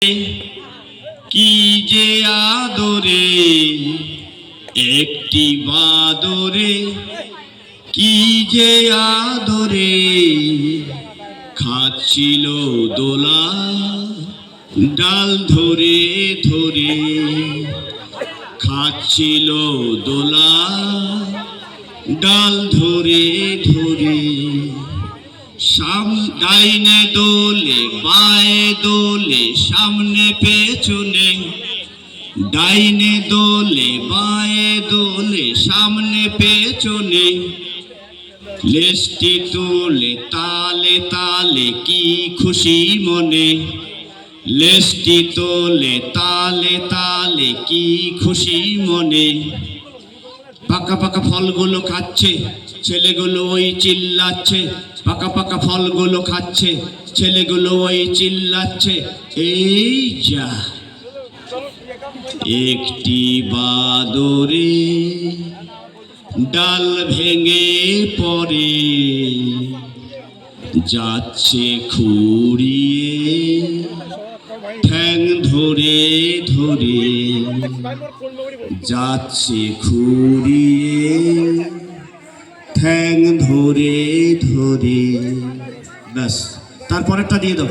কি যে আদরে একটি বাদরে, কি যে আদরে খাচ্ছিল দোলা ডাল ধরে ধরে, খাচ্ছিল দোলা ডাল ধরে ধরে। ডাইনে দোলে বায়ে দোলে সামনে পেছনে, ডাইনে দোলে বায়ে দোলে সামনে পেছনে। লেজটি তোলে তালে তালে কি খুশি মনে, লেজটি তোলে তালে তালে কি খুশি মনে। পাকা পাকা ফলগুলো খাচ্ছে ছেলেগুলো ওই চিল্লাচ্ছে, পাকা পাকা ফলগুলো খাচ্ছে ছেলেগুলো ওই চিল্লাচ্ছে। এই যা একটি বাদরে ডাল ভেঙে পড়ে, যাচ্ছে খুঁড়িয়ে ঠ্যাং ধরে ধরে, যাচ্ছে খুঁড়িয়ে ঠ্যাং ধরে ধরে। ব্যাস, তারপরেরটা দিয়ে দাও।